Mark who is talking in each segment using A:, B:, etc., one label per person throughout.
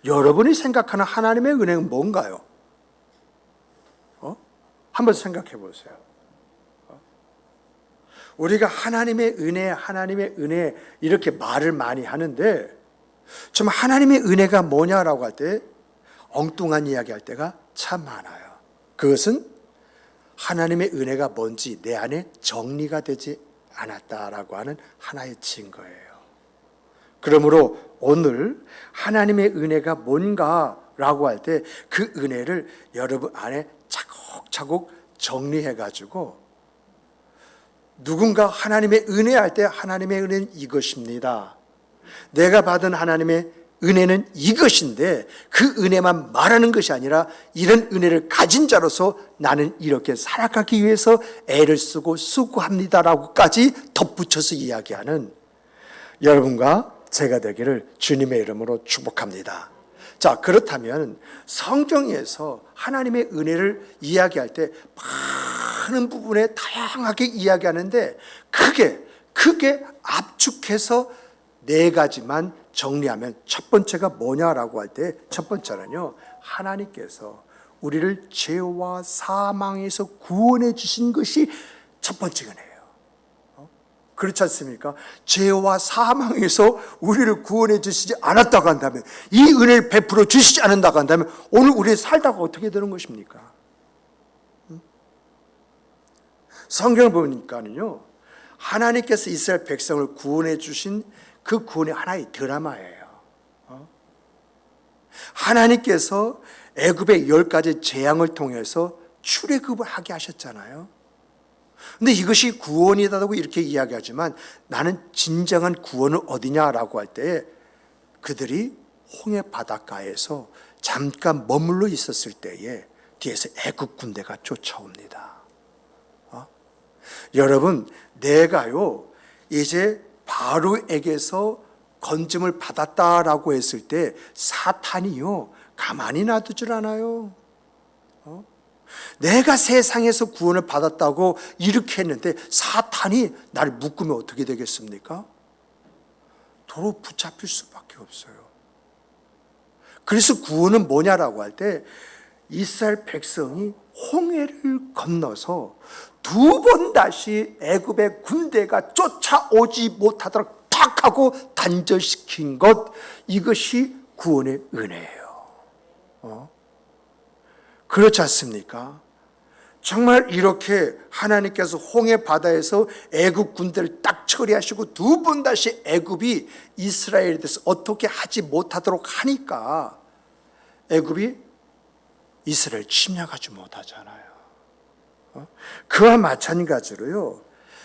A: 여러분이 생각하는 하나님의 은혜는 뭔가요? 한번 생각해 보세요. 우리가 하나님의 은혜 이렇게 말을 많이 하는데 정말 하나님의 은혜가 뭐냐라고 할 때 엉뚱한 이야기 할 때가 참 많아요. 그것은 하나님의 은혜가 뭔지 내 안에 정리가 되지 않았다라고 하는 하나의 증거예요. 그러므로 오늘 하나님의 은혜가 뭔가라고 할 때 그 은혜를 여러분 안에 차곡차곡 정리해가지고 누군가 하나님의 은혜할 때 하나님의 은혜는 이것입니다. 내가 받은 하나님의 은혜는 이것인데 그 은혜만 말하는 것이 아니라 이런 은혜를 가진 자로서 나는 이렇게 살아가기 위해서 애를 쓰고 수고합니다라고까지 덧붙여서 이야기하는 여러분과 제가 되기를 주님의 이름으로 축복합니다. 자, 그렇다면 성경에서 하나님의 은혜를 이야기할 때 많은 부분에 다양하게 이야기하는데 크게 압축해서 네 가지만 정리하면 첫 번째가 뭐냐라고 할 때 첫 번째는요, 하나님께서 우리를 죄와 사망에서 구원해 주신 것이 첫 번째 은혜예요. 그렇지 않습니까? 죄와 사망에서 우리를 구원해 주시지 않았다고 한다면, 이 은혜를 베풀어 주시지 않는다고 한다면 오늘 우리 살다가 어떻게 되는 것입니까? 성경을 보니까는요, 하나님께서 이스라엘 백성을 구원해 주신 그 구원이 하나의 드라마예요. 하나님께서 애굽의 10가지 재앙을 통해서 출애굽을 하게 하셨잖아요. 근데 이것이 구원이다라고 이렇게 이야기하지만 나는 진정한 구원은 어디냐라고 할 때 그들이 홍해 바닷가에서 잠깐 머물러 있었을 때에 뒤에서 애굽 군대가 쫓아옵니다. 여러분, 내가요 이제 바로에게서 건짐을 받았다라고 했을 때 사탄이요 가만히 놔두질 않아요. 내가 세상에서 구원을 받았다고 이렇게 했는데 사탄이 나를 묶으면 어떻게 되겠습니까? 도로 붙잡힐 수밖에 없어요. 그래서 구원은 뭐냐라고 할 때 이스라엘 백성이 홍해를 건너서 두 번 다시 애굽의 군대가 쫓아오지 못하도록 탁 하고 단절시킨 것, 이것이 구원의 은혜예요. 그렇지 않습니까? 정말 이렇게 하나님께서 홍해 바다에서 애굽 군대를 딱 처리하시고 두 번 다시 애굽이 이스라엘에 대해서 어떻게 하지 못하도록 하니까 애굽이 이스라엘 침략하지 못하잖아요. 그와 마찬가지로요,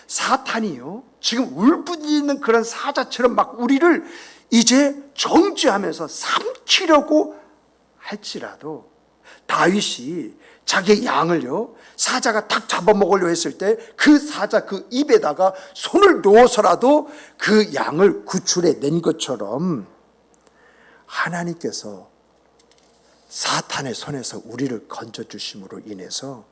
A: 사탄이요 지금 울부짖는 그런 사자처럼 막 우리를 이제 정죄하면서 삼키려고 할지라도 다윗이 자기의 양을요 사자가 탁 잡아먹으려 했을 때 그 사자 그 입에다가 손을 넣어서라도 그 양을 구출해 낸 것처럼 하나님께서 사탄의 손에서 우리를 건져주심으로 인해서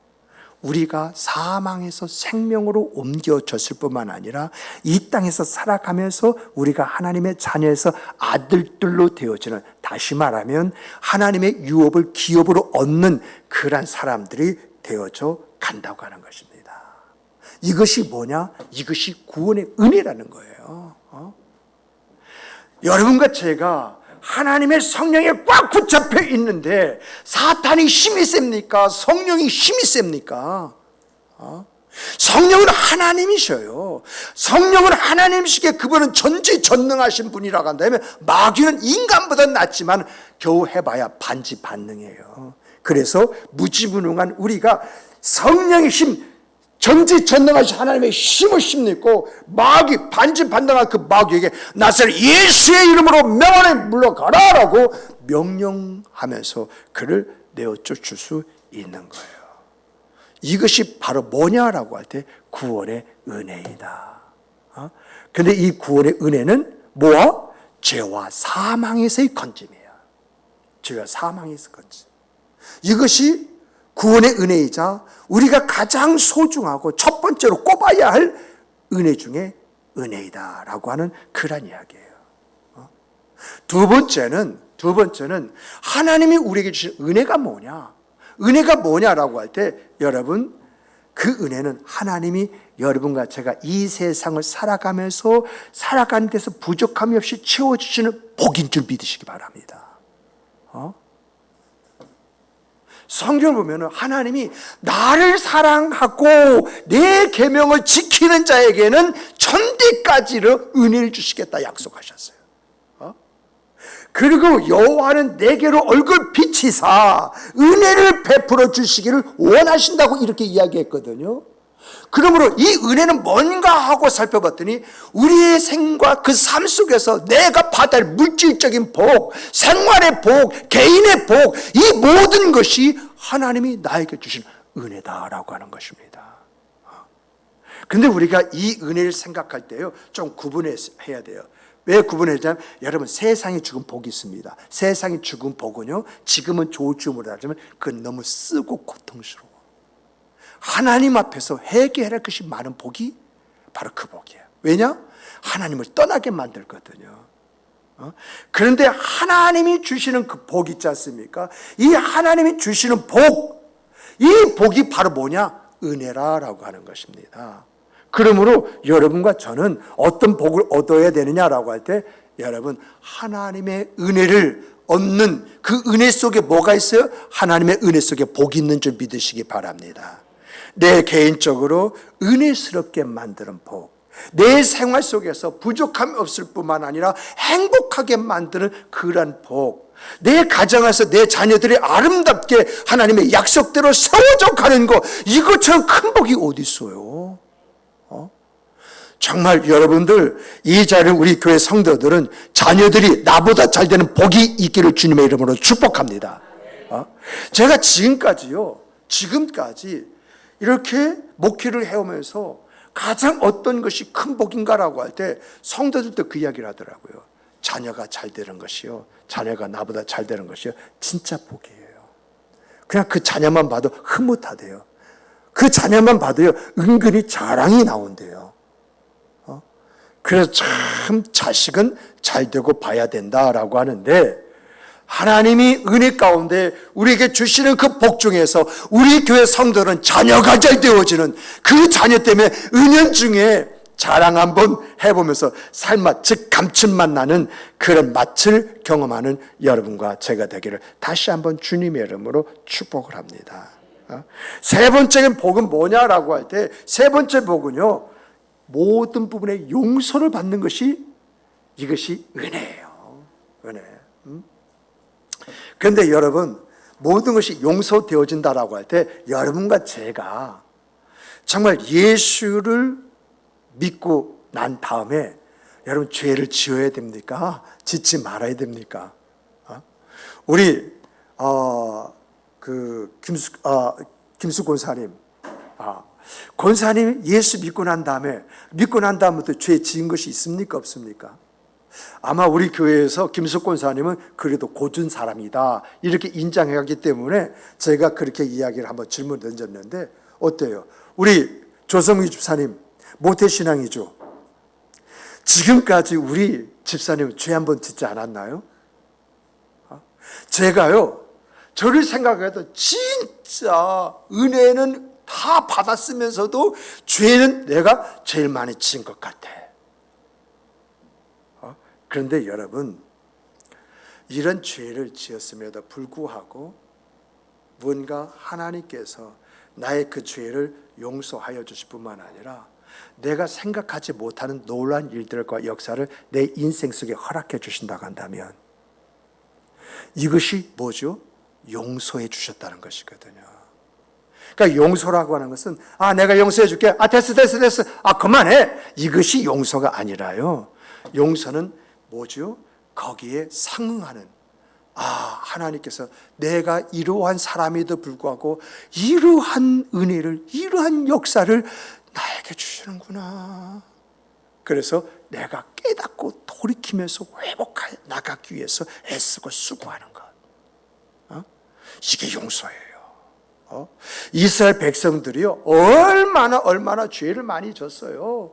A: 우리가 사망에서 생명으로 옮겨졌을 뿐만 아니라 이 땅에서 살아가면서 우리가 하나님의 자녀에서 아들들로 되어지는, 다시 말하면 하나님의 유업을 기업으로 얻는 그러한 사람들이 되어져 간다고 하는 것입니다. 이것이 뭐냐? 이것이 구원의 은혜라는 거예요. 여러분과 제가 하나님의 성령에 꽉 붙잡혀 있는데 사탄이 힘이 셉니까? 성령이 힘이 셉니까? 성령은 하나님이셔요. 성령은 하나님이시기에 그분은 전지전능하신 분이라고 한다면 마귀는 인간보다 낫지만 겨우 해봐야 반지반능이에요. 그래서 무지무능한 우리가 성령의 힘, 전지전능하신 하나님의 힘을 힘입고 마귀, 반지반능한 그 마귀에게 나사렛 예수의 이름으로 명하에 물러가라라고 명령하면서 그를 내어 쫓을 수 있는 거예요. 이것이 바로 뭐냐라고 할 때 구원의 은혜이다. 그런데 이 구원의 은혜는 뭐와? 죄와 사망에서의 건짐이에요. 죄와 사망에서 건짐. 이것이 구원의 은혜이자 우리가 가장 소중하고 첫 번째로 꼽아야 할 은혜 중에 은혜이다라고 하는 그런 이야기예요. 두 번째는 두 번째는 하나님이 우리에게 주신 은혜가 뭐냐? 은혜가 뭐냐라고 할 때 여러분, 그 은혜는 하나님이 여러분과 제가 이 세상을 살아가면서 살아가는 데서 부족함이 없이 채워주시는 복인 줄 믿으시기 바랍니다. 성경을 보면 하나님이 나를 사랑하고 내 계명을 지키는 자에게는 천대까지로 은혜를 주시겠다 약속하셨어요. 그리고 여호와는 내게로 얼굴 비치사 은혜를 베풀어 주시기를 원하신다고 이렇게 이야기했거든요. 그러므로 이 은혜는 뭔가 하고 살펴봤더니 우리의 생과 그 삶 속에서 내가 받을 물질적인 복, 생활의 복, 개인의 복, 이 모든 것이 하나님이 나에게 주신 은혜다라고 하는 것입니다. 그런데 우리가 이 은혜를 생각할 때요, 좀 구분해야 돼요. 왜 구분하냐면 여러분, 세상이 주는 복이 있습니다. 세상이 주는 복은요, 지금은 좋을 줄 모르지만 그건 너무 쓰고 고통스러워. 하나님 앞에서 회개해야 할 것이 많은 복이 바로 그 복이에요. 왜냐? 하나님을 떠나게 만들거든요. 그런데 하나님이 주시는 그 복 있지 않습니까? 이 하나님이 주시는 복, 이 복이 바로 뭐냐? 은혜라고 하는 것입니다. 그러므로 여러분과 저는 어떤 복을 얻어야 되느냐라고 할 때 여러분, 하나님의 은혜를 얻는 그 은혜 속에 뭐가 있어요? 하나님의 은혜 속에 복이 있는 줄 믿으시기 바랍니다. 내 개인적으로 은혜스럽게 만드는 복, 내 생활 속에서 부족함이 없을 뿐만 아니라 행복하게 만드는 그런 복, 내 가정에서 내 자녀들이 아름답게 하나님의 약속대로 세워져 가는 것, 이것처럼 큰 복이 어디 있어요? 정말 여러분들, 이 자리를 우리 교회 성도들은 자녀들이 나보다 잘 되는 복이 있기를 주님의 이름으로 축복합니다. 제가 지금까지 이렇게 목회를 해오면서 가장 어떤 것이 큰 복인가라고 할 때 성도들도 그 이야기를 하더라고요. 자녀가 잘 되는 것이요, 자녀가 나보다 잘 되는 것이요, 진짜 복이에요. 그냥 그 자녀만 봐도 흐뭇하대요. 그 자녀만 봐도요, 은근히 자랑이 나온대요. 그래서 참 자식은 잘 되고 봐야 된다라고 하는데, 하나님이 은혜 가운데 우리에게 주시는 그 복 중에서 우리 교회 성도는 자녀가 잘 되어지는 그 자녀 때문에 은연중에 자랑 한번 해보면서 삶맛, 즉 감칠맛 나는 그런 맛을 경험하는 여러분과 제가 되기를 다시 한번 주님의 이름으로 축복을 합니다. 세 번째 복은 뭐냐라고 할 때, 세 번째 복은요, 모든 부분에 용서를 받는 것이, 이것이 은혜예요. 은혜. 그런데 여러분, 모든 것이 용서되어진다라고 할 때 여러분과 제가 정말 예수를 믿고 난 다음에 여러분 죄를 지어야 됩니까? 짓지 말아야 됩니까? 우리 김수 권사님, 권사님 예수 믿고 난 다음부터 죄 지은 것이 있습니까? 없습니까? 아마 우리 교회에서 김숙 권사님은 그래도 고준 사람이다 이렇게 인정하기 때문에 제가 그렇게 이야기를 한번 질문 던졌는데 어때요? 우리 조성희 집사님 모태신앙이죠. 지금까지 우리 집사님 죄 한 번 짓지 않았나요? 제가요, 저를 생각해도 진짜 은혜는 다 받았으면서도 죄는 내가 제일 많이 지은 것 같아. 그런데 여러분, 이런 죄를 지었음에도 불구하고 뭔가 하나님께서 나의 그 죄를 용서하여 주실 뿐만 아니라 내가 생각하지 못하는 놀라운 일들과 역사를 내 인생 속에 허락해 주신다고 한다면 이것이 뭐죠? 용서해 주셨다는 것이거든요. 그러니까 용서라고 하는 것은 내가 용서해 줄게. 됐어. 그만해. 이것이 용서가 아니라요. 용서는 뭐죠? 거기에 상응하는, 하나님께서 내가 이러한 사람에도 불구하고 이러한 은혜를, 이러한 역사를 나에게 주시는구나. 그래서 내가 깨닫고 돌이키면서 회복해 나가기 위해서 애쓰고 수고하는 것. 이게 용서예요. 이스라엘 백성들이요, 얼마나 죄를 많이 졌어요.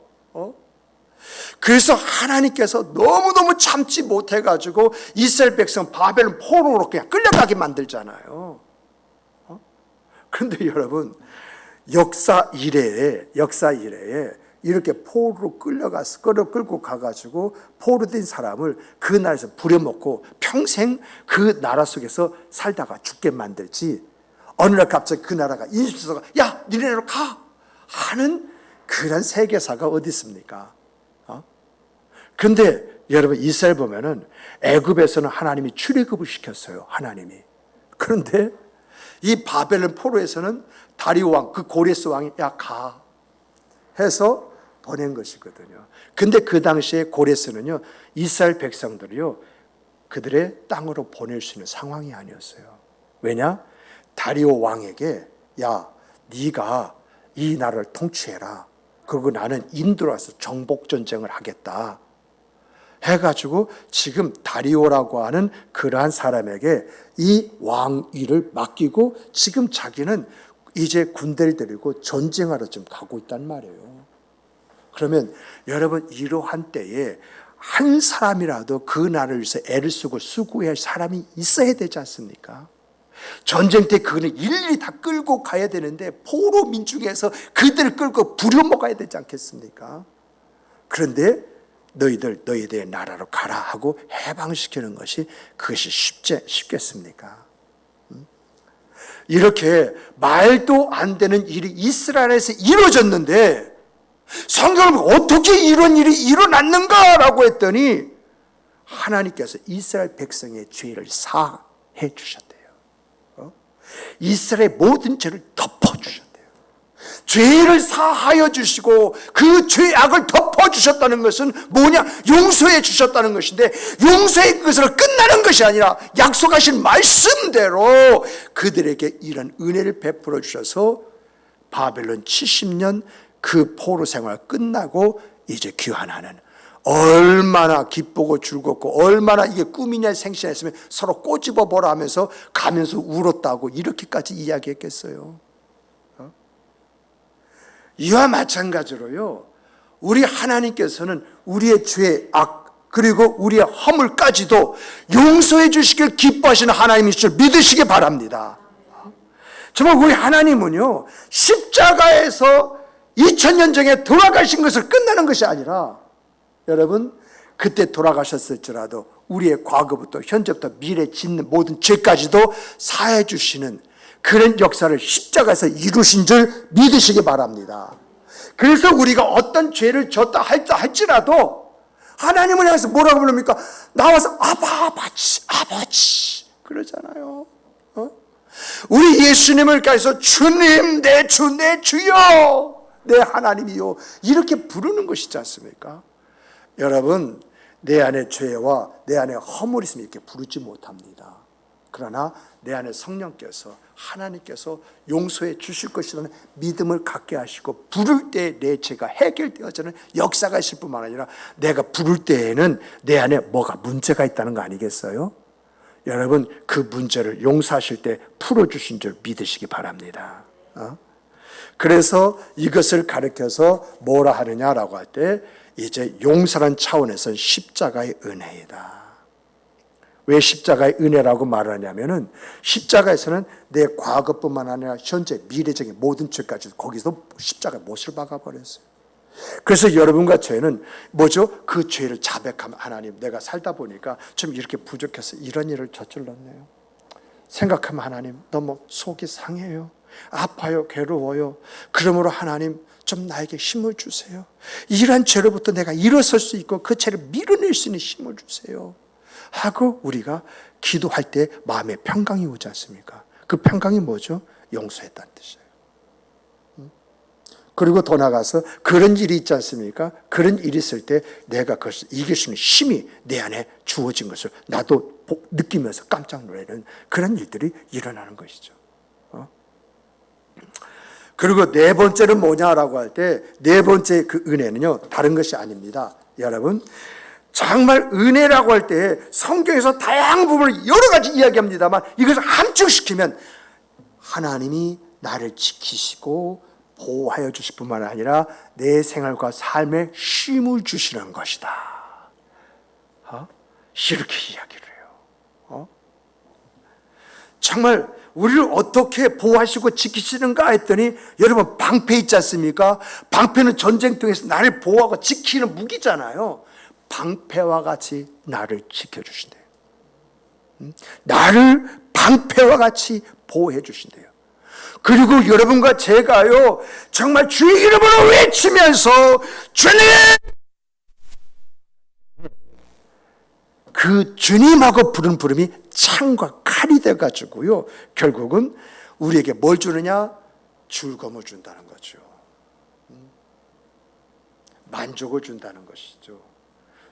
A: 그래서 하나님께서 너무너무 참지 못해가지고 이스라엘 백성 바벨론 포로로 그냥 끌려가게 만들잖아요. 그런데 여러분, 역사 이래에 이렇게 포로로 끌고 가가지고 포로 된 사람을 그 나라에서 부려먹고 평생 그 나라 속에서 살다가 죽게 만들지, 어느 날 갑자기 그 나라가 인수서가 야 니네 나라로 가 하는 그런 세계사가 어디 있습니까? 그런데 여러분, 이스라엘 보면은 애굽에서는 하나님이 출애굽을 시켰어요. 하나님이. 그런데 이 바벨론 포로에서는 다리오 왕, 그 고레스 왕이 야 가 해서 보낸 것이거든요. 근데 그 당시에 고레스는요, 이스라엘 백성들이요 그들의 땅으로 보낼 수 있는 상황이 아니었어요. 왜냐? 다리오 왕에게 야 네가 이 나라를 통치해라. 그리고 나는 인도로 와서 정복 전쟁을 하겠다 해가지고 지금 다리오라고 하는 그러한 사람에게 이 왕위를 맡기고 지금 자기는 이제 군대를 데리고 전쟁하러 좀 가고 있단 말이에요. 그러면 여러분, 이러한 때에 한 사람이라도 그 나라를 위해서 애를 쓰고 수고할 사람이 있어야 되지 않습니까? 전쟁 때 그거는 일일이 다 끌고 가야 되는데 포로 민중에서 그들을 끌고 부려먹어야 되지 않겠습니까? 그런데 너희들의 나라로 가라 하고 해방시키는 것이 그것이 쉽겠습니까? 이렇게 말도 안 되는 일이 이스라엘에서 이루어졌는데 성경을 어떻게 이런 일이 일어났는가라고 했더니 하나님께서 이스라엘 백성의 죄를 사해 주셨대요. 이스라엘의 모든 죄를 덮어주셨대요. 죄를 사하여 주시고 그 죄악을 덮어주셨다는 것은 뭐냐? 용서해 주셨다는 것인데, 용서의 것으로 끝나는 것이 아니라 약속하신 말씀대로 그들에게 이런 은혜를 베풀어 주셔서 바벨론 70년 그 포로 생활 끝나고 이제 귀환하는, 얼마나 기쁘고 즐겁고 얼마나 이게 꿈이냐 생시했으면 서로 꼬집어 보라 하면서 가면서 울었다고 이렇게까지 이야기했겠어요. 이와 마찬가지로요, 우리 하나님께서는 우리의 죄악 그리고 우리의 허물까지도 용서해 주시길 기뻐하시는 하나님이실 줄 믿으시기 바랍니다. 정말 우리 하나님은요, 십자가에서 2000년 전에 돌아가신 것을 끝나는 것이 아니라, 여러분, 그때 돌아가셨을지라도 우리의 과거부터 현재부터 미래 짓는 모든 죄까지도 사해 주시는 그런 역사를 십자가에서 이루신 줄 믿으시기 바랍니다. 그래서 우리가 어떤 죄를 졌다 할지라도 하나님을 향해서 뭐라고 부릅니까? 나와서 아버지 그러잖아요. 우리 예수님을 가서 주님, 내 주, 내 주여, 내 하나님이요, 이렇게 부르는 것이지 않습니까? 여러분, 내 안에 죄와 내 안에 허물이 있으면 이렇게 부르지 못합니다. 그러나 내 안에 성령께서, 하나님께서 용서해 주실 것이라는 믿음을 갖게 하시고, 부를 때 내 죄가 해결되어지는 역사가 있을 뿐만 아니라 내가 부를 때에는 내 안에 뭐가 문제가 있다는 거 아니겠어요? 여러분, 그 문제를 용서하실 때 풀어주신 줄 믿으시기 바랍니다. 그래서 이것을 가르쳐서 뭐라 하느냐라고 할 때, 이제 용서라는 차원에서 십자가의 은혜이다. 왜 십자가의 은혜라고 말하냐면은, 십자가에서는 내 과거뿐만 아니라 현재 미래적인 모든 죄까지 거기서 십자가에 못을 박아버렸어요. 그래서 여러분과 저희는 뭐죠? 그 죄를 자백하면, 하나님, 내가 살다 보니까 좀 이렇게 부족해서 이런 일을 저질렀네요. 생각하면 하나님, 너무 속이 상해요. 아파요, 괴로워요. 그러므로 하나님, 좀 나에게 힘을 주세요. 이러한 죄로부터 내가 일어설 수 있고 그 죄를 밀어낼 수 있는 힘을 주세요 하고 우리가 기도할 때 마음에 평강이 오지 않습니까? 그 평강이 뭐죠? 용서했다는 뜻이에요. 그리고 더 나가서 그런 일이 있지 않습니까? 그런 일이 있을 때 내가 그것을 이길 수 있는 힘이 내 안에 주어진 것을 나도 느끼면서 깜짝 놀라는 그런 일들이 일어나는 것이죠. 그리고 네 번째는 뭐냐라고 할 때, 네 번째 그 은혜는요, 다른 것이 아닙니다. 여러분, 정말 은혜라고 할 때 성경에서 다양한 부분을 여러 가지 이야기합니다만, 이것을 함축시키면 하나님이 나를 지키시고 보호하여 주실 뿐만 아니라 내 생활과 삶에 쉼을 주시는 것이다. 이렇게 이야기를 해요. 정말 우리를 어떻게 보호하시고 지키시는가 했더니, 여러분, 방패 있지 않습니까? 방패는 전쟁통에서 나를 보호하고 지키는 무기잖아요. 방패와 같이 나를 지켜주신대요. 나를 방패와 같이 보호해 주신대요. 그리고 여러분과 제가요, 정말 주의 이름으로 외치면서 주님, 그 주님하고 부른 부름이 창과 칼이 돼가지고요, 결국은 우리에게 뭘 주느냐? 즐거움을 준다는 거죠. 만족을 준다는 것이죠.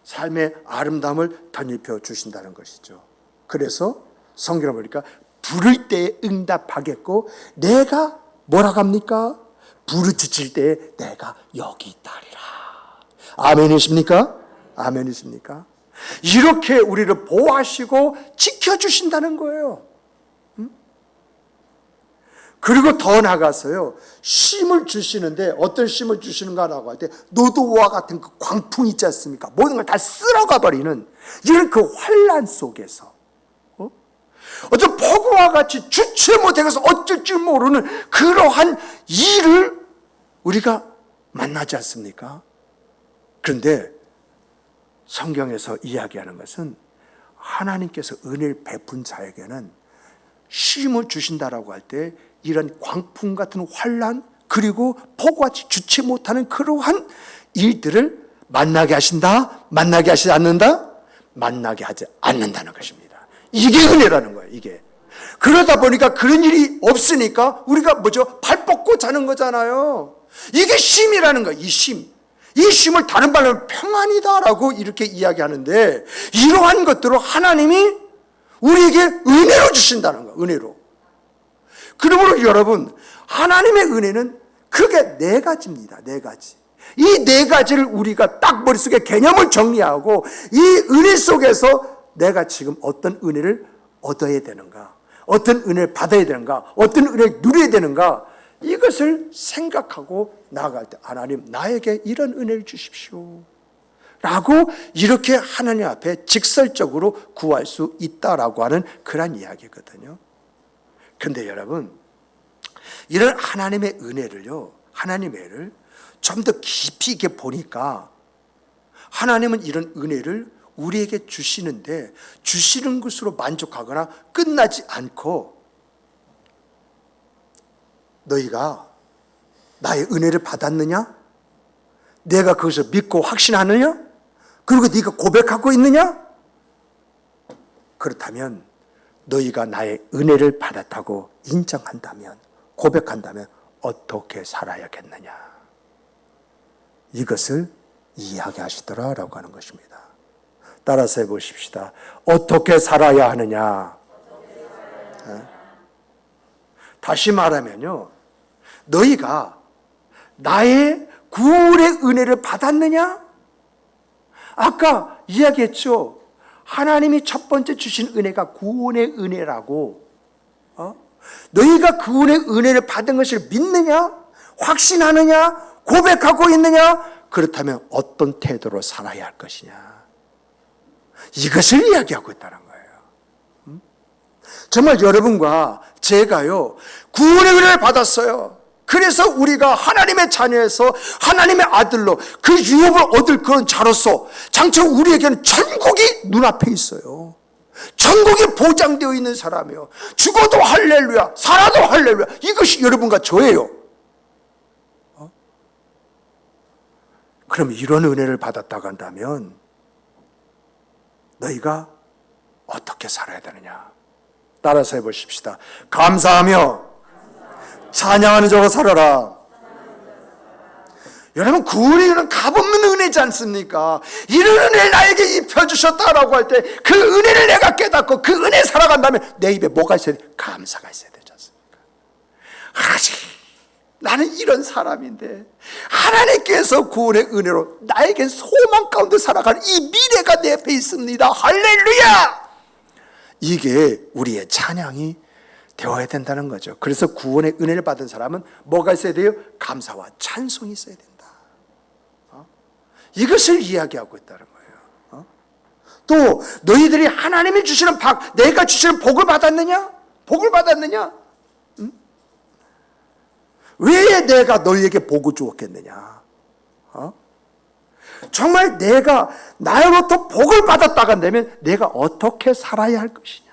A: 삶의 아름다움을 덧입혀 주신다는 것이죠. 그래서 성경을 보니까 부를 때에 응답하겠고, 내가 뭐라고 합니까? 부르짖을 때에 내가 여기 있다리라. 아멘이십니까? 아멘이십니까? 이렇게 우리를 보호하시고 지켜주신다는 거예요. 그리고 더 나가서요, 쉼을 주시는데, 어떤 쉼을 주시는가라고 할 때, 노도와 같은 그 광풍 있지 않습니까? 모든 걸 다 쓸어가 버리는 이런 그 환란 속에서, 어떤 폭우와 같이 주체 못해서 어쩔 줄 모르는 그러한 일을 우리가 만나지 않습니까? 그런데 성경에서 이야기하는 것은, 하나님께서 은혜를 베푼 자에게는 쉼을 주신다라고 할 때, 이런 광풍 같은 환란, 그리고 폭우같이 주체 못하는 그러한 일들을 만나게 하신다? 만나게 하시지 않는다? 만나게 하지 않는다는 것입니다. 이게 은혜라는 거예요. 이게. 그러다 보니까 그런 일이 없으니까 우리가 뭐죠? 발 뻗고 자는 거잖아요. 이게 쉼이라는 거예요. 이 쉼. 이 쉼을 다른 말로 하면 평안이다라고 이렇게 이야기하는데, 이러한 것들을 하나님이 우리에게 은혜로 주신다는 거예요. 은혜로. 그러므로 여러분, 하나님의 은혜는 크게 네 가지입니다. 네 가지. 이 네 가지를 우리가 딱 머릿속에 개념을 정리하고, 이 은혜 속에서 내가 지금 어떤 은혜를 얻어야 되는가, 어떤 은혜를 받아야 되는가, 어떤 은혜를 누려야 되는가, 이것을 생각하고 나아갈 때, 하나님, 나에게 이런 은혜를 주십시오 라고 이렇게 하나님 앞에 직설적으로 구할 수 있다라고 하는 그런 이야기거든요. 그런데 여러분, 이런 하나님의 은혜를요, 하나님의 은혜를 좀 더 깊이 있게 보니까, 하나님은 이런 은혜를 우리에게 주시는데, 주시는 것으로 만족하거나 끝나지 않고, 너희가 나의 은혜를 받았느냐? 내가 그것을 믿고 확신하느냐? 그리고 네가 고백하고 있느냐? 그렇다면 너희가 나의 은혜를 받았다고 인정한다면, 고백한다면 어떻게 살아야겠느냐? 이것을 이야기하시더라라고 하는 것입니다. 따라서 해보십시다. 어떻게 살아야 하느냐? 다시 말하면요, 너희가 나의 구원의 은혜를 받았느냐? 아까 이야기했죠. 하나님이 첫 번째 주신 은혜가 구원의 은혜라고. 너희가 구원의 은혜를 받은 것을 믿느냐? 확신하느냐? 고백하고 있느냐? 그렇다면 어떤 태도로 살아야 할 것이냐? 이것을 이야기하고 있다는 거예요. 정말 여러분과 제가요, 구원의 은혜를 받았어요. 그래서 우리가 하나님의 자녀에서 하나님의 아들로 그 유업을 얻을 그런 자로서 장차 우리에게는 천국이 눈앞에 있어요. 천국이 보장되어 있는 사람이요, 죽어도 할렐루야, 살아도 할렐루야. 이것이 여러분과 저예요. 그럼 이런 은혜를 받았다고 한다면 너희가 어떻게 살아야 되느냐? 따라서 해보십시다. 감사하며 찬양하는 자로 살아라. 여러분, 구원이 이런 값없는 은혜지 않습니까? 이런 은혜를 나에게 입혀주셨다라고 할 때 그 은혜를 내가 깨닫고 그 은혜 살아간다면 내 입에 뭐가 있어야 돼? 감사가 있어야 되지 않습니까? 아직 나는 이런 사람인데 하나님께서 구원의 은혜로 나에게 소망 가운데 살아가는 이 미래가 내 앞에 있습니다. 할렐루야! 이게 우리의 찬양이 되어야 된다는 거죠. 그래서 구원의 은혜를 받은 사람은 뭐가 있어야 돼요? 감사와 찬송이 있어야 된다. 이것을 이야기하고 있다는 거예요. 또 너희들이 하나님이 주시는 내가 주시는 복을 받았느냐? 복을 받았느냐? 왜 내가 너희에게 복을 주었겠느냐? 정말 내가 나로부터 복을 받았다가 되면 내가 어떻게 살아야 할 것이냐?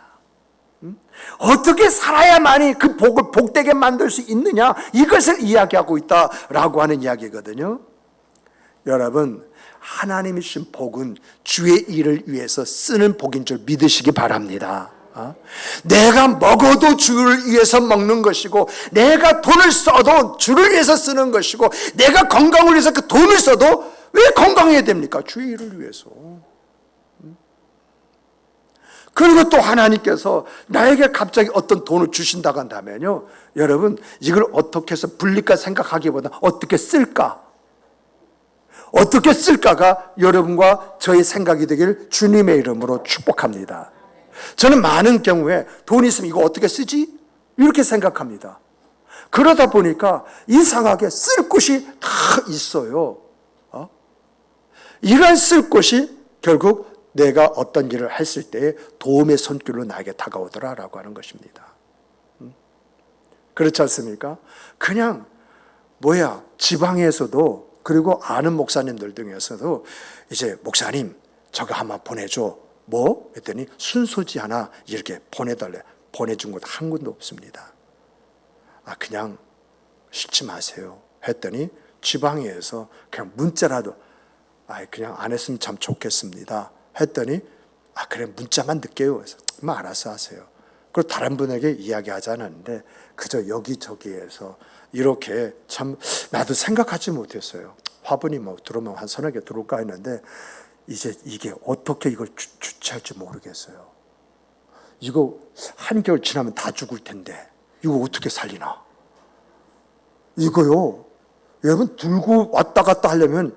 A: 어떻게 살아야만이 그 복을 복되게 만들 수 있느냐? 이것을 이야기하고 있다라고 하는 이야기거든요. 여러분, 하나님이 주신 복은 주의 일을 위해서 쓰는 복인 줄 믿으시기 바랍니다. 내가 먹어도 주를 위해서 먹는 것이고, 내가 돈을 써도 주를 위해서 쓰는 것이고, 내가 건강을 위해서 그 돈을 써도 왜 건강해야 됩니까? 주의 일을 위해서. 그리고 또 하나님께서 나에게 갑자기 어떤 돈을 주신다고 한다면요, 여러분, 이걸 어떻게 해서 불릴까 생각하기보다 어떻게 쓸까? 어떻게 쓸까가 여러분과 저의 생각이 되기를 주님의 이름으로 축복합니다. 저는 많은 경우에 돈 있으면 이거 어떻게 쓰지? 이렇게 생각합니다. 그러다 보니까 이상하게 쓸 곳이 다 있어요. 이런 쓸 곳이 결국 내가 어떤 일을 했을 때 도움의 손길로 나에게 다가오더라라고 하는 것입니다. 그렇지 않습니까? 그냥 지방에서도, 그리고 아는 목사님들 중에서도 이제 목사님 저거 한번 보내줘. 뭐? 했더니 순소지 하나 이렇게 보내달래. 보내준 곳 한 군도 없습니다. 그냥 싫지 마세요. 했더니 지방에서 그냥 문자라도 그냥 안 했으면 참 좋겠습니다. 했더니 그래 문자만 넣을게요. 그래서 알아서 하세요. 그리고 다른 분에게 이야기하지 않았는데 그저 여기저기에서 이렇게 참 나도 생각하지 못했어요. 화분이 들어오면 한 서너 개 들어올까 했는데 이제 이게 어떻게 이걸 주체할지 모르겠어요. 이거 한겨울 지나면 다 죽을 텐데 이거 어떻게 살리나? 이거요, 여러분 들고 왔다 갔다 하려면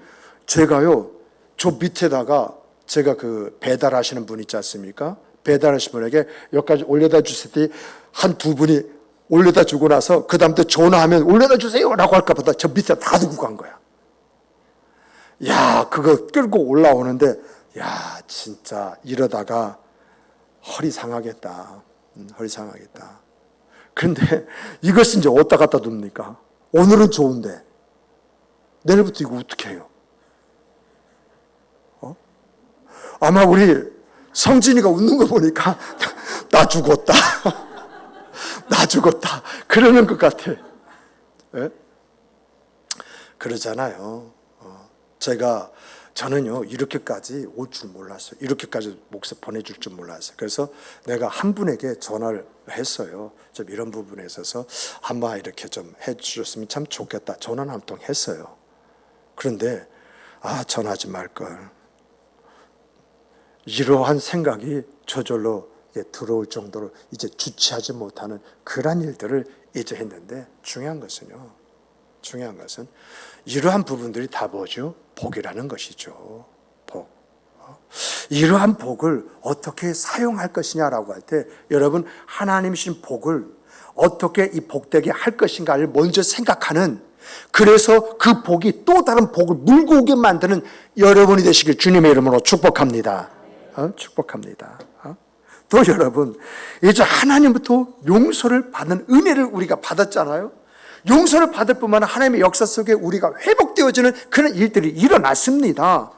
A: 제가요, 저 밑에다가 제가 그 배달하시는 분 있지 않습니까? 배달하시는 분에게 여기까지 올려다 주실 때 한 두 분이 올려다 주고 나서 그 다음부터 전화하면 올려다 주세요 라고 할까 보다 저 밑에 다 두고 간 거야. 야, 그거 끌고 올라오는데 진짜 이러다가 허리 상하겠다. 허리 상하겠다. 그런데 이것은 이제 어디다 갖다 둡니까? 오늘은 좋은데 내일부터 이거 어떻게 해요? 아마 우리 성진이가 웃는 거 보니까 나 죽었다. 나 죽었다. 그러는 것 같아. 네? 그러잖아요. 저는요, 이렇게까지 올 줄 몰랐어요. 이렇게까지 목사 보내줄 줄 몰랐어요. 그래서 내가 한 분에게 전화를 했어요. 좀 이런 부분에 있어서 한번 이렇게 좀 해주셨으면 참 좋겠다. 전화는 한 통 했어요. 그런데, 전화하지 말걸. 이러한 생각이 저절로 들어올 정도로 이제 주체하지 못하는 그러한 일들을 이제 했는데, 중요한 것은 이러한 부분들이 다 뭐죠? 복이라는 것이죠. 복. 이러한 복을 어떻게 사용할 것이냐라고 할 때, 여러분, 하나님 주신 복을 어떻게 이 복되게 할 것인가를 먼저 생각하는, 그래서 그 복이 또 다른 복을 물고 오게 만드는 여러분이 되시길 주님의 이름으로 축복합니다. 축복합니다. 또 여러분, 이제 하나님부터 용서를 받는 은혜를 우리가 받았잖아요. 용서를 받을 뿐만 아니라 하나님의 역사 속에 우리가 회복되어지는 그런 일들이 일어났습니다.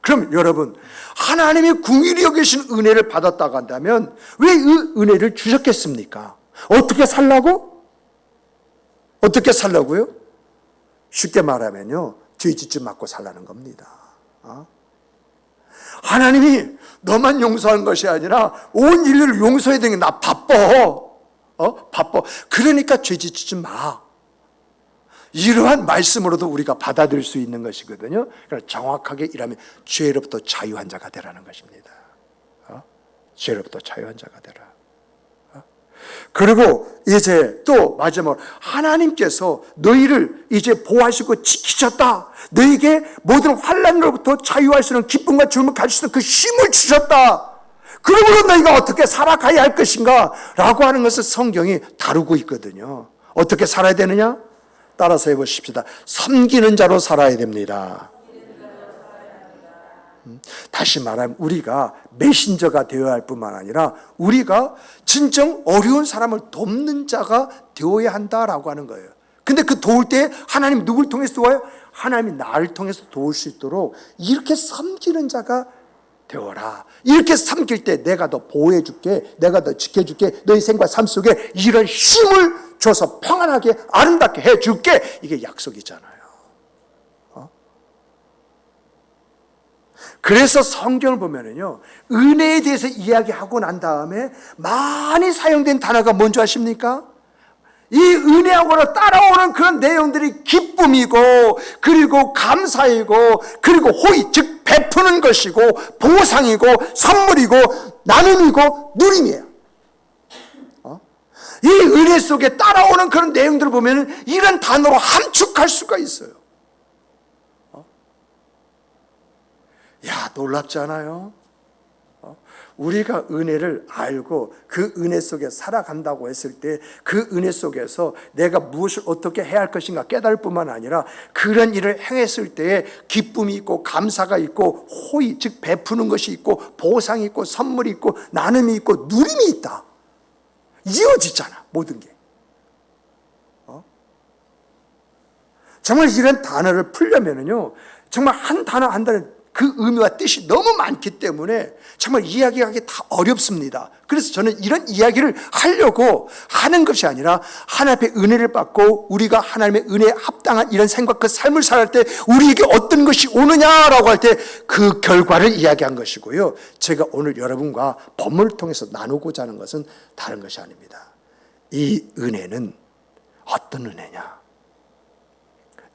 A: 그럼 여러분, 하나님이 궁일이 여기신 은혜를 받았다고 한다면 왜 그 은혜를 주셨겠습니까? 어떻게 살라고? 어떻게 살라고요? 쉽게 말하면요, 죄 짓지 말고 살라는 겁니다. 하나님이 너만 용서하는 것이 아니라 온 인류를 용서해야 되는 게 나 바빠. 바빠. 그러니까 죄 짓지 마. 이러한 말씀으로도 우리가 받아들일 수 있는 것이거든요. 그러니까 정확하게 일하면 죄로부터 자유한 자가 되라는 것입니다. 죄로부터 자유한 자가 되라. 그리고 이제 또 마지막으로 하나님께서 너희를 이제 보호하시고 지키셨다. 너희에게 모든 환난으로부터 자유할 수 있는 기쁨과 즐거움을 가질 수 있는 그 힘을 주셨다. 그러므로 너희가 어떻게 살아가야 할 것인가? 라고 하는 것을 성경이 다루고 있거든요. 어떻게 살아야 되느냐? 따라서 해보십시다. 섬기는 자로 살아야 됩니다. 다시 말하면 우리가 메신저가 되어야 할 뿐만 아니라 우리가 진정 어려운 사람을 돕는 자가 되어야 한다라고 하는 거예요. 근데 그 도울 때 하나님 누굴 통해서 도와요? 하나님이 나를 통해서 도울 수 있도록 이렇게 섬기는 자가 되어라. 이렇게 섬길 때 내가 너 보호해 줄게, 내가 너 지켜줄게, 너희 생과 삶 속에 이런 힘을 줘서 평안하게 아름답게 해 줄게. 이게 약속이잖아요. 그래서 성경을 보면은요, 은혜에 대해서 이야기하고 난 다음에 많이 사용된 단어가 뭔지 아십니까? 이 은혜하고는 따라오는 그런 내용들이 기쁨이고, 그리고 감사이고, 그리고 호의, 즉 베푸는 것이고, 보상이고, 선물이고, 나눔이고, 누림이에요. 이 은혜 속에 따라오는 그런 내용들을 보면 이런 단어로 함축할 수가 있어요. 야, 놀랍지 않아요? 우리가 은혜를 알고 그 은혜 속에 살아간다고 했을 때 그 은혜 속에서 내가 무엇을 어떻게 해야 할 것인가 깨달을 뿐만 아니라 그런 일을 행했을 때에 기쁨이 있고 감사가 있고 호의, 즉 베푸는 것이 있고 보상이 있고 선물이 있고 나눔이 있고 누림이 있다. 이어지잖아, 모든 게. 정말 이런 단어를 풀려면은요, 정말 한 단어 한 단어 그 의미와 뜻이 너무 많기 때문에 정말 이야기하기 다 어렵습니다. 그래서 저는 이런 이야기를 하려고 하는 것이 아니라 하나님 앞에 은혜를 받고 우리가 하나님의 은혜에 합당한 이런 생각, 그 삶을 살아갈 때 우리에게 어떤 것이 오느냐라고 할 때 그 결과를 이야기한 것이고요. 제가 오늘 여러분과 본문을 통해서 나누고자 하는 것은 다른 것이 아닙니다. 이 은혜는 어떤 은혜냐?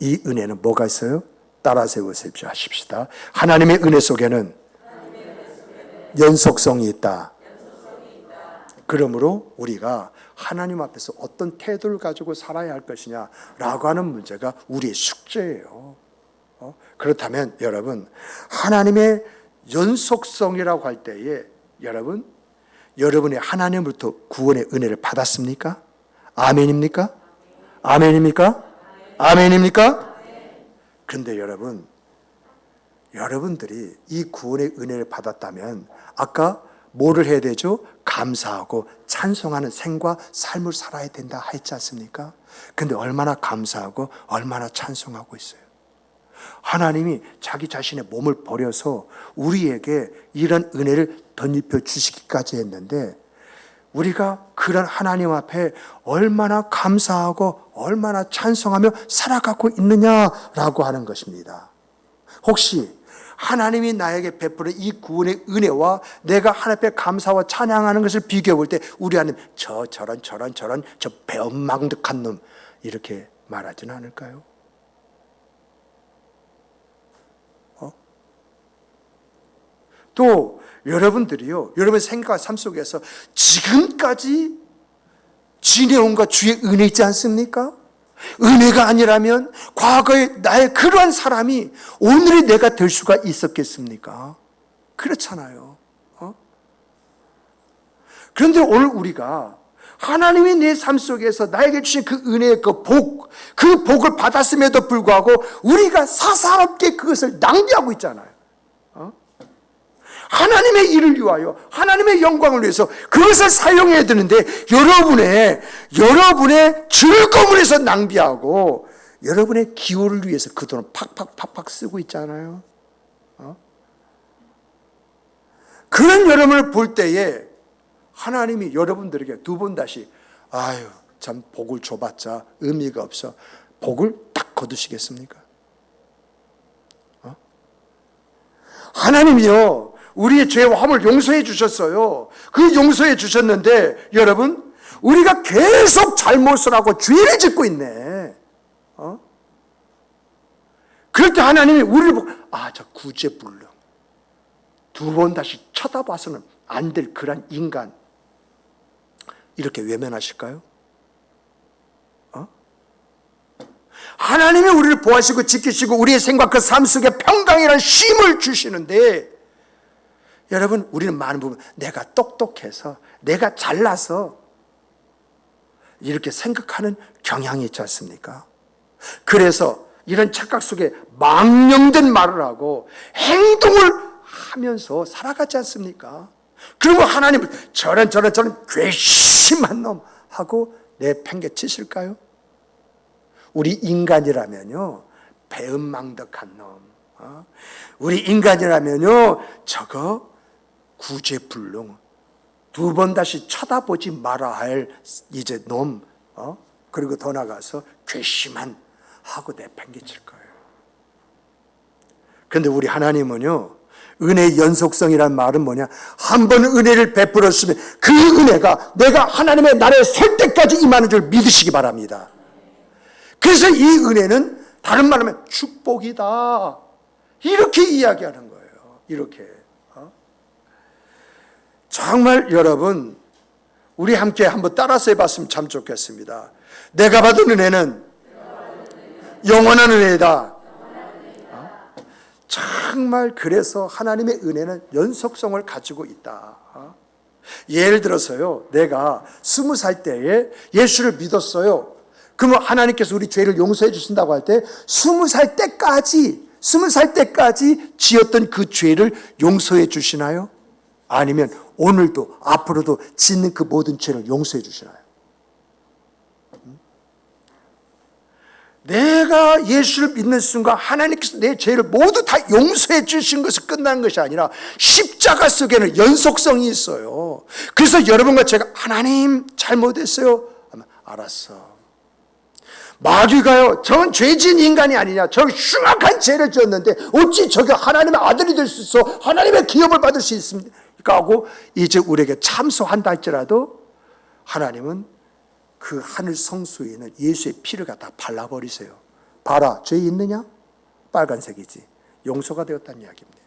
A: 이 은혜는 뭐가 있어요? 따라서 해보십시오. 하십시다. 하나님의 은혜 속에는 연속성이 있다. 그러므로 우리가 하나님 앞에서 어떤 태도를 가지고 살아야 할 것이냐라고 하는 문제가 우리의 숙제예요. 그렇다면 여러분, 하나님의 연속성이라고 할 때에 여러분이 하나님으로부터 구원의 은혜를 받았습니까? 아멘입니까? 아멘입니까? 아멘입니까? 그런데 여러분들이 이 구원의 은혜를 받았다면 아까 뭐를 해야 되죠? 감사하고 찬송하는 생과 삶을 살아야 된다 했지 않습니까? 근데 얼마나 감사하고 얼마나 찬송하고 있어요. 하나님이 자기 자신의 몸을 버려서 우리에게 이런 은혜를 덧입혀 주시기까지 했는데 우리가 그런 하나님 앞에 얼마나 감사하고 얼마나 찬송하며 살아가고 있느냐라고 하는 것입니다. 혹시 하나님이 나에게 베푸는 이 구원의 은혜와 내가 하나님 앞에 감사와 찬양하는 것을 비교해 볼 때 우리 하나님 저런 저 배은망덕한 놈 이렇게 말하지는 않을까요? 또 여러분들이요, 여러분 생각과 삶 속에서 지금까지 지내온과 주의 은혜 있지 않습니까? 은혜가 아니라면 과거에 나의 그러한 사람이 오늘의 내가 될 수가 있었겠습니까? 그렇잖아요. 그런데 오늘 우리가 하나님이 내 삶 속에서 나에게 주신 그 은혜의 그 복을 받았음에도 불구하고 우리가 사사롭게 그것을 낭비하고 있잖아요. 하나님의 일을 위하여 하나님의 영광을 위해서 그것을 사용해야 되는데 여러분의 즐거움을 위해서 낭비하고 여러분의 기호를 위해서 그 돈을 팍팍 쓰고 있잖아요. 그런 여러분을 볼 때에 하나님이 여러분들에게 두 번 다시 아유 참 복을 줘봤자 의미가 없어 복을 딱 거두시겠습니까? 하나님이요 우리의 죄와 허물 용서해 주셨어요. 그 용서해 주셨는데 여러분 우리가 계속 잘못을 하고 죄를 짓고 있네. 그럴 때 하나님이 우리를 보고 저 구제불능 두 번 다시 쳐다봐서는 안 될 그런 인간 이렇게 외면하실까요? 하나님이 우리를 보호하시고 지키시고 우리의 생각 그 삶 속에 평강이라는 쉼을 주시는데 여러분, 우리는 많은 부분 내가 똑똑해서, 내가 잘나서 이렇게 생각하는 경향이 있지 않습니까? 그래서 이런 착각 속에 망령된 말을 하고 행동을 하면서 살아가지 않습니까? 그리고 하나님을 저런 괘씸한 놈 하고 내팽개치실까요? 우리 인간이라면요, 배은망덕한 놈, 우리 인간이라면요, 저거 구제불능, 두 번 다시 쳐다보지 말아야 할 이제 놈, 그리고 더 나가서 괘씸한 하고 내팽개칠 거예요. 그런데 우리 하나님은요, 은혜의 연속성이란 말은 뭐냐? 한 번 은혜를 베풀었으면 그 은혜가 내가 하나님의 나라에 설 때까지 임하는 줄 믿으시기 바랍니다. 그래서 이 은혜는 다른 말로 하면 축복이다, 이렇게 이야기하는 거예요. 이렇게. 정말 여러분, 우리 함께 한번 따라서 해봤으면 참 좋겠습니다. 내가 받은 은혜는 영원한 은혜다. 정말 그래서 하나님의 은혜는 연속성을 가지고 있다. 예를 들어서요, 내가 20살 때에 예수를 믿었어요. 그러면 하나님께서 우리 죄를 용서해 주신다고 할 때 20살 때까지 지었던 그 죄를 용서해 주시나요? 아니면 오늘도 앞으로도 짓는 그 모든 죄를 용서해 주시나요? 내가 예수를 믿는 순간 하나님께서 내 죄를 모두 다 용서해 주신 것이 끝나는 것이 아니라 십자가 속에는 연속성이 있어요. 그래서 여러분과 제가 하나님 잘못했어요 하면 알았어. 마귀가요, 저건 죄진 인간이 아니냐, 저 흉악한 죄를 지었는데 어찌 저게 하나님의 아들이 될 수 있어, 하나님의 기업을 받을 수 있습니까 하고 이제 우리에게 참소한다 할지라도 하나님은 그 하늘 성소에는 예수의 피를 갖다 발라버리세요. 봐라, 죄 있느냐? 빨간색이지. 용서가 되었다는 이야기입니다.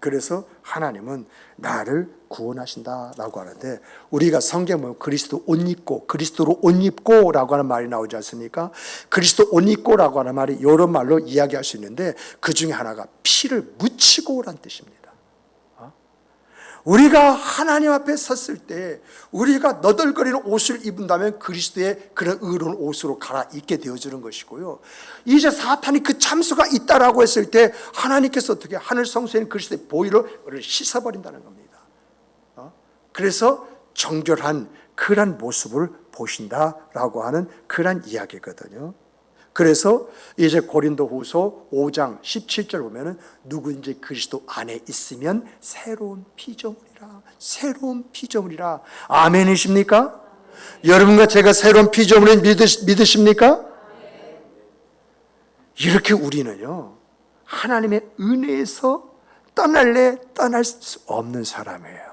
A: 그래서 하나님은 나를 구원하신다라고 하는데, 우리가 성경 보면 그리스도 옷 입고, 그리스도로 옷 입고 라고 하는 말이 나오지 않습니까? 그리스도 옷 입고라고 하는 말이 여러 말로 이야기할 수 있는데 그 중에 하나가 피를 묻히고란 뜻입니다. 우리가 하나님 앞에 섰을 때 우리가 너덜거리는 옷을 입은다면 그리스도의 그런 의로운 옷으로 갈아입게 되어지는 것이고요. 이제 사탄이 그 참수가 있다라고 했을 때 하나님께서 어떻게 하늘 성소에 있는 그리스도의 보혈을 씻어버린다는 겁니다. 그래서 정결한 그런 모습을 보신다라고 하는 그런 이야기거든요. 그래서 이제 고린도후서 5장 17절 보면은 누구든지 그리스도 안에 있으면 새로운 피조물이라, 새로운 피조물이라. 아멘이십니까? 여러분과 제가 새로운 피조물을 믿으십니까? 이렇게 우리는요, 하나님의 은혜에서 떠날래 떠날 수 없는 사람이에요.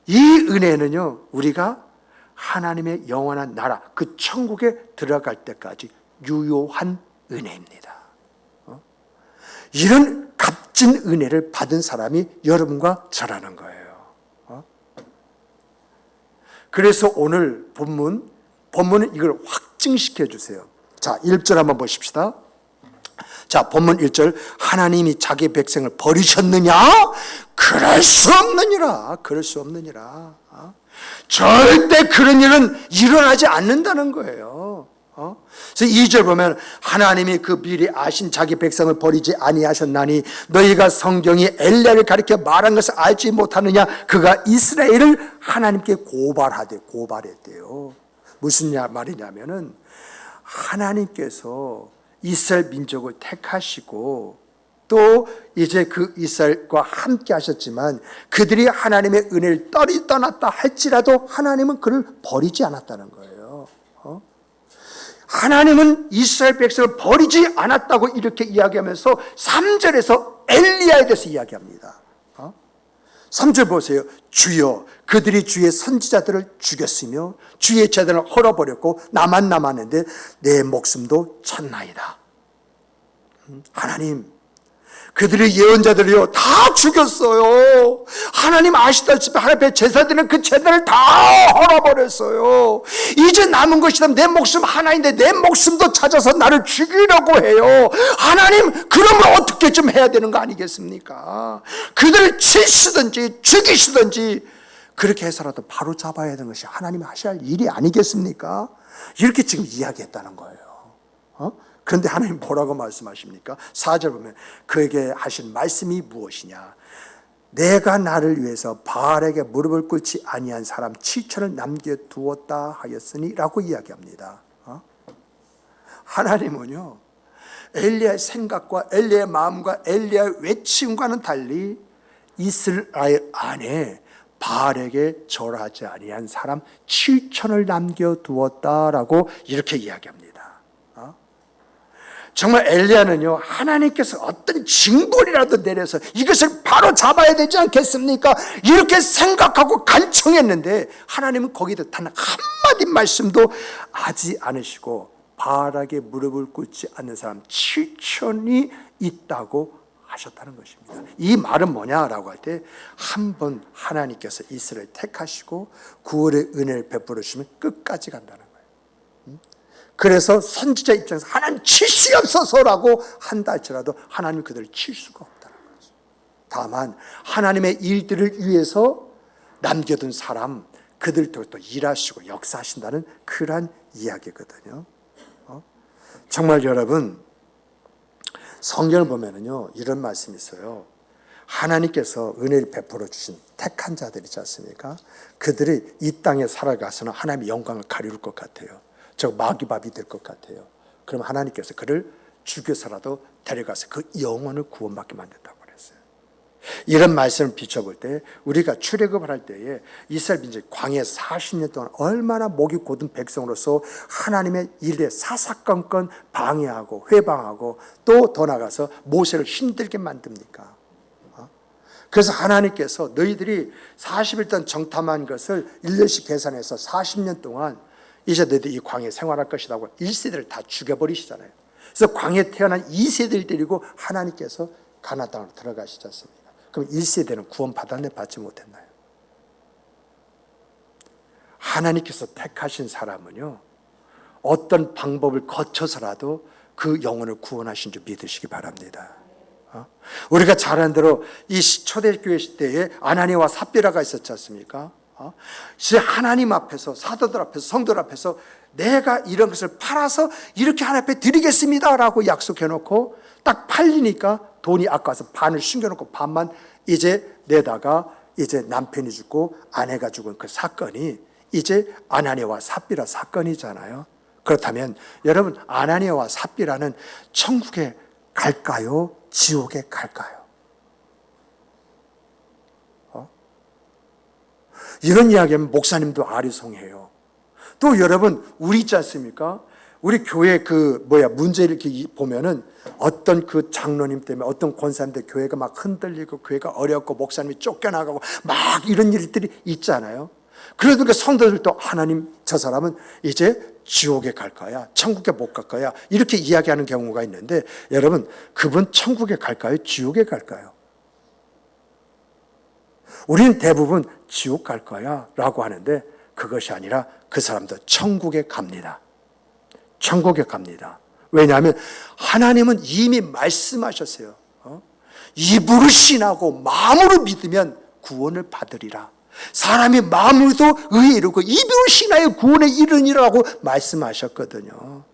A: 이 은혜는요, 우리가 하나님의 영원한 나라, 그 천국에 들어갈 때까지 유효한 은혜입니다. 이런 값진 은혜를 받은 사람이 여러분과 저라는 거예요. 그래서 오늘 본문은 이걸 확증시켜 주세요. 자, 1절 한번 보십시다. 자, 본문 1절, 하나님이 자기 백성을 버리셨느냐? 그럴 수 없느니라. 그럴 수 없느니라. 절대 그런 일은 일어나지 않는다는 거예요. 그래서 2절 보면 하나님이 그 미리 아신 자기 백성을 버리지 아니하셨나니 너희가 성경이 엘리야를 가리켜 말한 것을 알지 못하느냐? 그가 이스라엘을 하나님께 고발했대요. 무슨 말이냐면은 하나님께서 이스라엘 민족을 택하시고 또 이제 그 이스라엘과 함께 하셨지만 그들이 하나님의 은혜를 떠났다 할지라도 하나님은 그를 버리지 않았다는 거예요. 하나님은 이스라엘 백성을 버리지 않았다고 이렇게 이야기하면서 3절에서 엘리야에 대해서 이야기합니다. 3절 보세요. 주여, 그들이 주의 선지자들을 죽였으며 주의 제단을 헐어버렸고 나만 남았는데 내 목숨도 쳤나이다. 하나님, 그들의 예언자들이요 다 죽였어요. 하나님 아시다시피 하나님 앞에 제사 드리는 그 제단을 다 헐어버렸어요. 이제 남은 것이라면 내 목숨 하나인데 내 목숨도 찾아서 나를 죽이려고 해요. 하나님 그러면 어떻게 좀 해야 되는 거 아니겠습니까? 그들을 치시든지 죽이시든지 그렇게 해서라도 바로 잡아야 되는 것이 하나님이 하셔야 할 일이 아니겠습니까? 이렇게 지금 이야기했다는 거예요. 그런데 하나님 뭐라고 말씀하십니까? 4절 보면 그에게 하신 말씀이 무엇이냐? 내가 나를 위해서 바알에게 무릎을 꿇지 아니한 사람 7천을 남겨두었다 하였으니 라고 이야기합니다. 하나님은요 엘리야의 생각과 엘리야의 마음과 엘리야의 외침과는 달리 이스라엘 안에 바알에게 절하지 아니한 사람 7천을 남겨두었다라고 이렇게 이야기합니다. 정말 엘리야는요 하나님께서 어떤 징벌이라도 내려서 이것을 바로 잡아야 되지 않겠습니까? 이렇게 생각하고 간청했는데 하나님은 거기에 단 한마디 말씀도 하지 않으시고 바알에게 무릎을 꿇지 않는 사람 7천이 있다고 하셨다는 것입니다. 이 말은 뭐냐라고 할 때 한 번 하나님께서 이스라엘 택하시고 구원의 은혜를 베풀어 주시면 끝까지 간다는 거예요. 그래서 선지자 입장에서 하나님 치시옵소서라고 한다 할지라도 하나님 그들을 칠 수가 없다는 거죠. 다만 하나님의 일들을 위해서 남겨둔 사람 그들도 또 일하시고 역사하신다는 그러한 이야기거든요. 정말 여러분 성경을 보면은요 이런 말씀이 있어요. 하나님께서 은혜를 베풀어 주신 택한 자들이 있지 않습니까? 그들이 이 땅에 살아가서는 하나님의 영광을 가리울 것 같아요. 저 마귀밥이 될 것 같아요. 그럼 하나님께서 그를 죽여서라도 데려가서 그 영혼을 구원받게 만든다고 그랬어요. 이런 말씀을 비춰볼 때 우리가 출애굽을 할 때에 이스라엘 민족이 광야에서 40년 동안 얼마나 목이 곧은 백성으로서 하나님의 일에 사사건건 방해하고 회방하고 또 더 나가서 모세를 힘들게 만듭니까? 그래서 하나님께서 너희들이 40일 동안 정탐한 것을 1년씩 계산해서 40년 동안 이제 너희들이 이 광야에 생활할 것이라고 1세대를 다 죽여버리시잖아요. 그래서 광야에 태어난 2세대를 데리고 하나님께서 가나안 땅으로 들어가시지 않습니까? 그럼 1세대는 구원 받았네 받지 못했나요? 하나님께서 택하신 사람은요 어떤 방법을 거쳐서라도 그 영혼을 구원하신 줄 믿으시기 바랍니다. 우리가 잘 아는 대로 이 초대교회 시대에 아나니아와 삽비라가 있었지 않습니까? 하나님 앞에서 사도들 앞에서 성도들 앞에서 내가 이런 것을 팔아서 이렇게 하나님 앞에 드리겠습니다 라고 약속해놓고 딱 팔리니까 돈이 아까워서 반을 숨겨놓고 반만 이제 내다가 이제 남편이 죽고 아내가 죽은 그 사건이 이제 아나니아와 삽비라 사건이잖아요. 그렇다면 여러분 아나니아와 삽비라는 천국에 갈까요? 지옥에 갈까요? 이런 이야기하면 목사님도 아리송해요. 또 여러분 우리 있지 않습니까? 우리 교회 문제를 이렇게 보면은 어떤 그 장로님 때문에 어떤 권사님들 교회가 막 흔들리고 교회가 어렵고 목사님이 쫓겨나가고 막 이런 일들이 있잖아요. 그러니까 성도들도 하나님 저 사람은 이제 지옥에 갈 거야 천국에 못 갈 거야 이렇게 이야기하는 경우가 있는데 여러분 그분 천국에 갈까요? 지옥에 갈까요? 우리는 대부분 지옥 갈 거야 라고 하는데 그것이 아니라 그 사람도 천국에 갑니다. 천국에 갑니다. 왜냐하면 하나님은 이미 말씀하셨어요. 입으로 신하고 마음으로 믿으면 구원을 받으리라. 사람이 마음으로도 의에 이르고 입으로 신하여 구원에 이르니라고 말씀하셨거든요.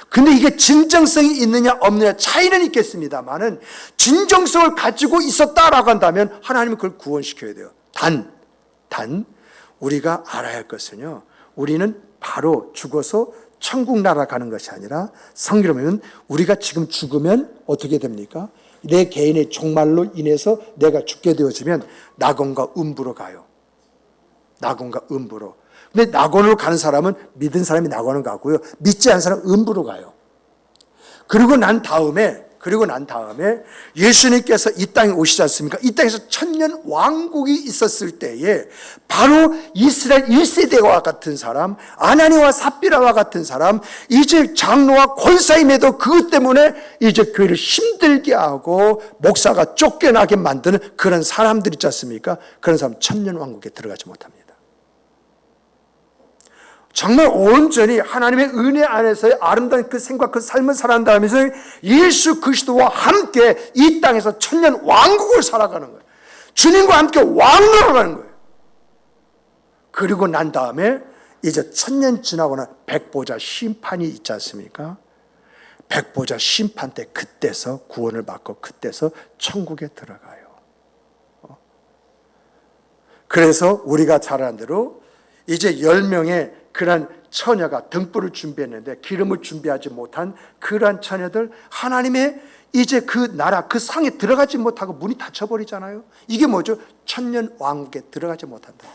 A: 근데 이게 진정성이 있느냐 없느냐 차이는 있겠습니다만은 진정성을 가지고 있었다라고 한다면 하나님은 그걸 구원시켜야 돼요. 단 우리가 알아야 할 것은요. 우리는 바로 죽어서 천국 날아가는 것이 아니라 성경을 보면 우리가 지금 죽으면 어떻게 됩니까? 내 개인의 종말로 인해서 내가 죽게 되어지면 낙원과 음부로 가요. 낙원과 음부로. 근데 낙원으로 가는 사람은 믿은 사람이 낙원을 가고요. 믿지 않은 사람은 음부로 가요. 그리고 난 다음에 그리고 난 다음에 예수님께서 이 땅에 오시지 않습니까? 이 땅에서 천년 왕국이 있었을 때에 바로 이스라엘 1세대와 같은 사람, 아나니와 삽비라와 같은 사람, 이제 장로와 권사임에도 그것 때문에 이제 교회를 힘들게 하고 목사가 쫓겨나게 만드는 그런 사람들 있지 않습니까? 그런 사람 천년 왕국에 들어가지 못합니다. 정말 온전히 하나님의 은혜 안에서의 아름다운 그 생각, 그 삶을 살아간다면서 예수 그리스도와 함께 이 땅에서 천년 왕국을 살아가는 거예요. 주님과 함께 왕노릇하는 거예요. 그리고 난 다음에 이제 천년 지나고는 백보자 심판이 있지 않습니까? 백보자 심판 때 그때서 구원을 받고 그때서 천국에 들어가요. 그래서 우리가 잘 아는 대로 이제 10명의 그러한 처녀가 등불을 준비했는데 기름을 준비하지 못한 그러한 처녀들, 하나님의 이제 그 나라, 그 상에 들어가지 못하고 문이 닫혀버리잖아요. 이게 뭐죠? 천년 왕국에 들어가지 못한다.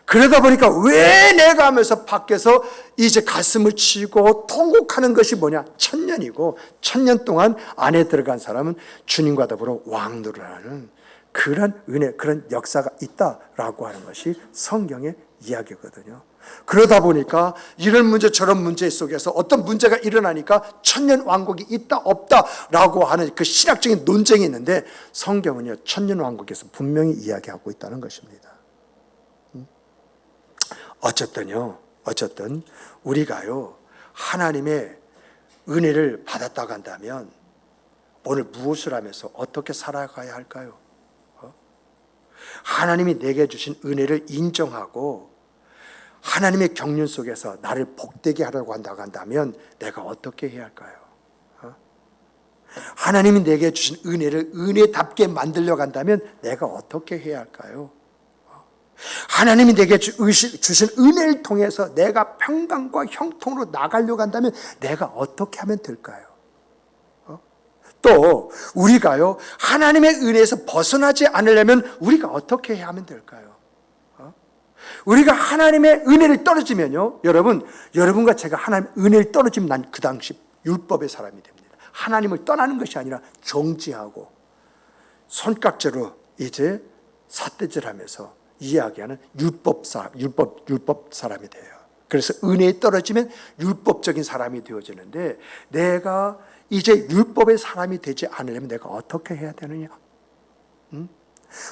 A: 그러다 보니까 왜 내가 하면서 밖에서 이제 가슴을 치고 통곡하는 것이 뭐냐? 천년이고, 천년 동안 안에 들어간 사람은 주님과 더불어 왕노를 하는 그런 은혜, 그런 역사가 있다라고 하는 것이 성경의 이야기거든요. 그러다 보니까 이런 문제 저런 문제 속에서 어떤 문제가 일어나니까 천년 왕국이 있다 없다라고 하는 그 신학적인 논쟁이 있는데 성경은요 천년 왕국에서 분명히 이야기하고 있다는 것입니다. 어쨌든 우리가요 하나님의 은혜를 받았다고 한다면 오늘 무엇을 하면서 어떻게 살아가야 할까요? 하나님이 내게 주신 은혜를 인정하고 하나님의 경륜 속에서 나를 복되게 하려고 한다면 내가 어떻게 해야 할까요? 하나님이 내게 주신 은혜를 은혜답게 만들려고 한다면 내가 어떻게 해야 할까요? 하나님이 내게 주신 은혜를 통해서 내가 평강과 형통으로 나가려고 한다면 내가 어떻게 하면 될까요? 또 우리가요 하나님의 은혜에서 벗어나지 않으려면 우리가 어떻게 해야 하면 될까요? 우리가 하나님의 은혜를 떨어지면요 여러분과 제가 하나님의 은혜를 떨어지면 난 그 당시 율법의 사람이 됩니다. 하나님을 떠나는 것이 아니라 정지하고 손깍지로 이제 삿대질하면서 이야기하는 율법 사람이 돼요. 그래서 은혜에 떨어지면 율법적인 사람이 되어지는데 내가 이제 율법의 사람이 되지 않으려면 내가 어떻게 해야 되느냐?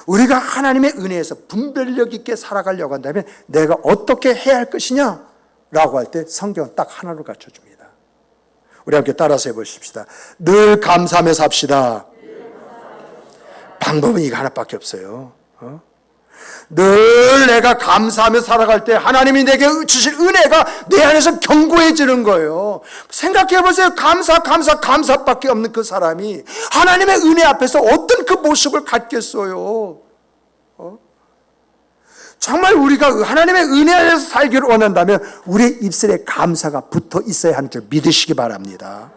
A: 우리가 하나님의 은혜에서 분별력 있게 살아가려고 한다면 내가 어떻게 해야 할 것이냐? 라고 할 때 성경은 딱 하나로 갖춰줍니다. 우리 함께 따라서 해보십시다. 늘 감사하며 삽시다. 방법은 이거 하나밖에 없어요. 늘 내가 감사하며 살아갈 때 하나님이 내게 주신 은혜가 내 안에서 견고해지는 거예요. 생각해 보세요. 감사밖에 없는 그 사람이 하나님의 은혜 앞에서 어떤 그 모습을 갖겠어요? 정말 우리가 하나님의 은혜 안에서 살기를 원한다면 우리의 입술에 감사가 붙어 있어야 하는 줄 믿으시기 바랍니다.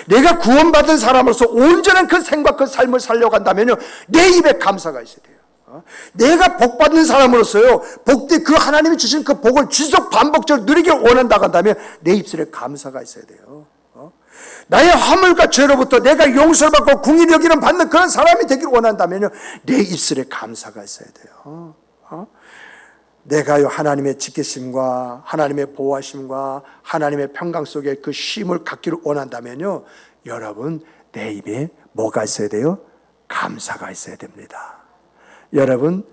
A: 내가 구원받은 사람으로서 온전한 그 생각, 그 삶을 살려고 한다면요 내 입에 감사가 있어야 돼요. 내가 복받는 사람으로서요 그 하나님이 주신 그 복을 지속 반복적으로 누리길 원한다고 한다면 내 입술에 감사가 있어야 돼요. 나의 화물과 죄로부터 내가 용서를 받고 긍휼히 여기는 받는 그런 사람이 되길 원한다면요 내 입술에 감사가 있어야 돼요. 내가요 하나님의 지키심과 하나님의 보호하심과 하나님의 평강 속에 그 쉼을 갖기를 원한다면요 여러분 내 입에 뭐가 있어야 돼요? 감사가 있어야 됩니다. 여러분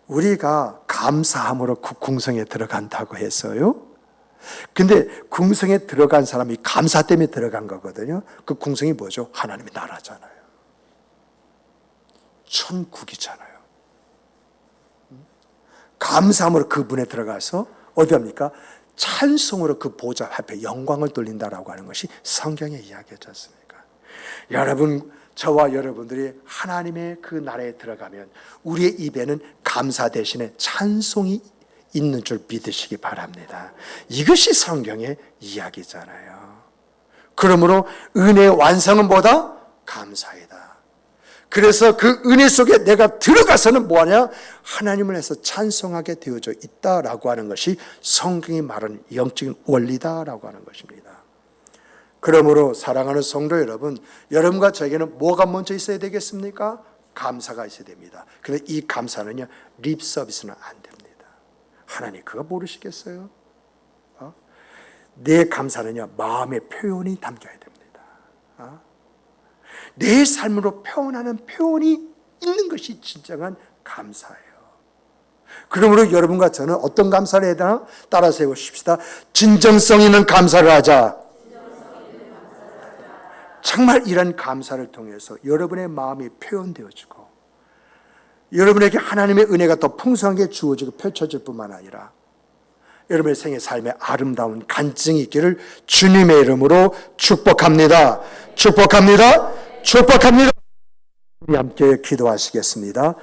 A: 우리가 감사함으로 그 궁성에 들어간다고 했어요. 근데 궁성에 들어간 사람이 감사 때문에 들어간 거거든요. 그 궁성이 뭐죠? 하나님의 나라잖아요. 천국이잖아요. 감사함으로 그 문에 들어가서 어디 합니까? 찬송으로 그 보좌 앞에 영광을 돌린다라고 하는 것이 성경의 이야기였지 않습니까? 여러분 저와 여러분들이 하나님의 그 나라에 들어가면 우리의 입에는 감사 대신에 찬송이 있는 줄 믿으시기 바랍니다. 이것이 성경의 이야기잖아요. 그러므로 은혜의 완성은 뭐다? 감사이다. 그래서 그 은혜 속에 내가 들어가서는 뭐하냐? 하나님을 해서 찬송하게 되어져 있다라고 하는 것이 성경이 말하는 영적인 원리다라고 하는 것입니다. 그러므로 사랑하는 성도 여러분, 여러분과 저에게는 뭐가 먼저 있어야 되겠습니까? 감사가 있어야 됩니다. 그런데 이 감사는요, 립 서비스는 안 됩니다. 하나님 그거 모르시겠어요? 내 감사는요, 마음의 표현이 담겨야 됩니다. 내 삶으로 표현하는 표현이 있는 것이 진정한 감사예요. 그러므로 여러분과 저는 어떤 감사를 해야 되나? 따라서 해보십시다. 진정성 있는 감사를 하자. 정말 이런 감사를 통해서 여러분의 마음이 표현되어지고 여러분에게 하나님의 은혜가 더 풍성하게 주어지고 펼쳐질 뿐만 아니라 여러분의 생애 삶에 아름다운 간증이 있기를 주님의 이름으로 축복합니다. 축복합니다. 축복합니다. 우리 함께 기도하시겠습니다.